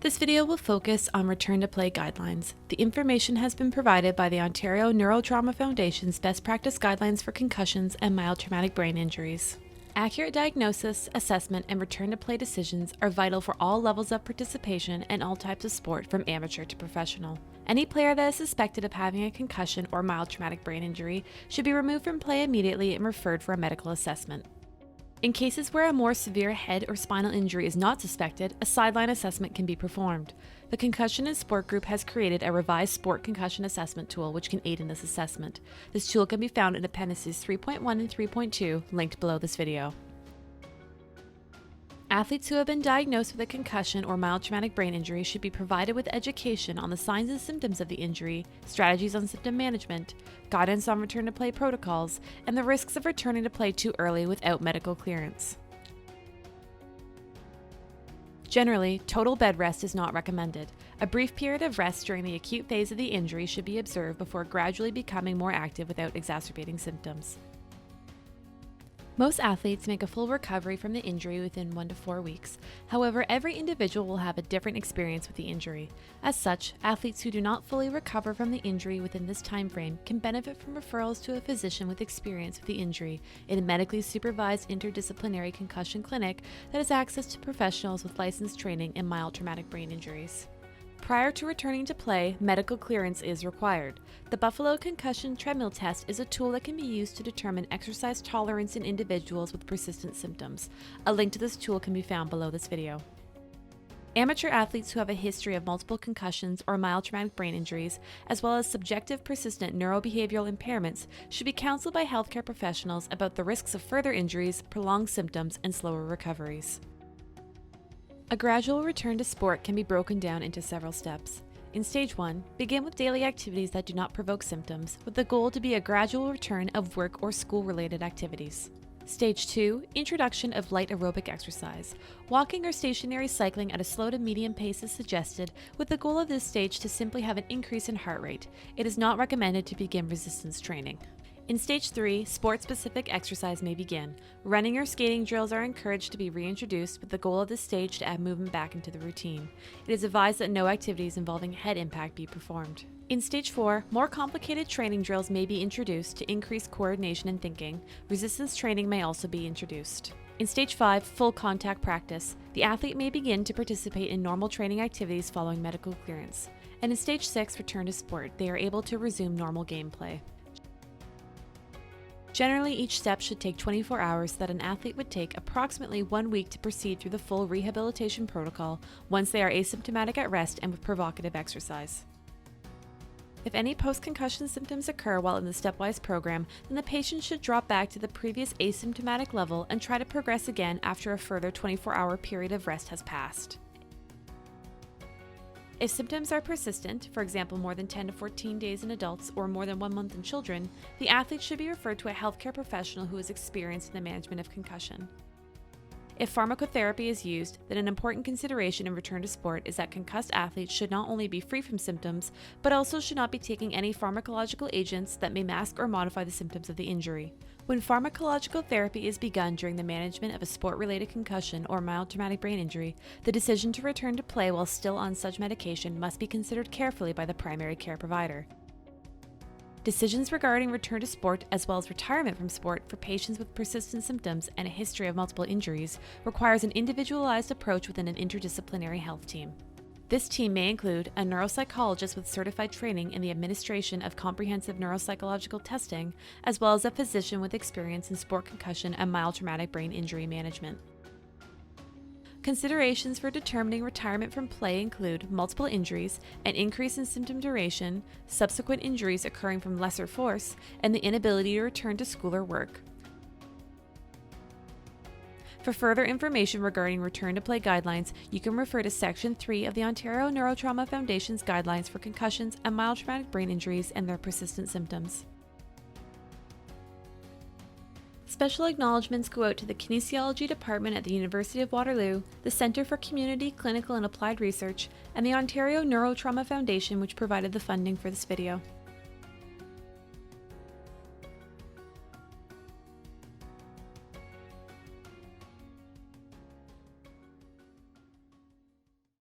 This video will focus on return to play guidelines. The information has been provided by the Ontario Neurotrauma Foundation's Best Practice Guidelines for Concussions and Mild Traumatic Brain Injuries. Accurate diagnosis, assessment, and return to play decisions are vital for all levels of participation and all types of sport from amateur to professional. Any player that is suspected of having a concussion or mild traumatic brain injury should be removed from play immediately and referred for a medical assessment. In cases where a more severe head or spinal injury is not suspected, a sideline assessment can be performed. The Concussion and Sport Group has created a revised sport concussion assessment tool which can aid in this assessment. This tool can be found in Appendices 3.1 and 3.2, linked below this video. Athletes who have been diagnosed with a concussion or mild traumatic brain injury should be provided with education on the signs and symptoms of the injury, strategies on symptom management, guidance on return to play protocols, and the risks of returning to play too early without medical clearance. Generally, total bed rest is not recommended. A brief period of rest during the acute phase of the injury should be observed before gradually becoming more active without exacerbating symptoms. Most athletes make a full recovery from the injury within 1 to 4 weeks. However, every individual will have a different experience with the injury. As such, athletes who do not fully recover from the injury within this time frame can benefit from referrals to a physician with experience with the injury in a medically supervised interdisciplinary concussion clinic that has access to professionals with licensed training in mild traumatic brain injuries. Prior to returning to play, medical clearance is required. The Buffalo Concussion Treadmill Test is a tool that can be used to determine exercise tolerance in individuals with persistent symptoms. A link to this tool can be found below this video. Amateur athletes who have a history of multiple concussions or mild traumatic brain injuries, as well as subjective persistent neurobehavioral impairments, should be counseled by healthcare professionals about the risks of further injuries, prolonged symptoms, and slower recoveries. A gradual return to sport can be broken down into several steps. In Stage 1, begin with daily activities that do not provoke symptoms, with the goal to be a gradual return of work or school-related activities. Stage 2, introduction of light aerobic exercise. Walking or stationary cycling at a slow to medium pace is suggested, with the goal of this stage to simply have an increase in heart rate. It is not recommended to begin resistance training. In Stage 3, sport-specific exercise may begin. Running or skating drills are encouraged to be reintroduced with the goal of this stage to add movement back into the routine. It is advised that no activities involving head impact be performed. In Stage 4, more complicated training drills may be introduced to increase coordination and thinking. Resistance training may also be introduced. In Stage 5, full contact practice, the athlete may begin to participate in normal training activities following medical clearance. And in Stage 6, return to sport, they are able to resume normal gameplay. Generally, each step should take 24 hours so that an athlete would take approximately 1 week to proceed through the full rehabilitation protocol once they are asymptomatic at rest and with provocative exercise. If any post-concussion symptoms occur while in the stepwise program, then the patient should drop back to the previous asymptomatic level and try to progress again after a further 24-hour period of rest has passed. If symptoms are persistent, for example more than 10 to 14 days in adults or more than 1 month in children, the athlete should be referred to a healthcare professional who is experienced in the management of concussion. If pharmacotherapy is used, then an important consideration in return to sport is that concussed athletes should not only be free from symptoms, but also should not be taking any pharmacological agents that may mask or modify the symptoms of the injury. When pharmacological therapy is begun during the management of a sport-related concussion or mild traumatic brain injury, the decision to return to play while still on such medication must be considered carefully by the primary care provider. Decisions regarding return to sport as well as retirement from sport for patients with persistent symptoms and a history of multiple injuries requires an individualized approach within an interdisciplinary health team. This team may include a neuropsychologist with certified training in the administration of comprehensive neuropsychological testing, as well as a physician with experience in sport concussion and mild traumatic brain injury management. Considerations for determining retirement from play include multiple injuries, an increase in symptom duration, subsequent injuries occurring from lesser force, and the inability to return to school or work. For further information regarding return to play guidelines, you can refer to Section 3 of the Ontario Neurotrauma Foundation's Guidelines for Concussions and Mild Traumatic Brain Injuries and their Persistent Symptoms. Special acknowledgements go out to the Kinesiology Department at the University of Waterloo, the Centre for Community, Clinical and Applied Research, and the Ontario Neurotrauma Foundation, which provided the funding for this video.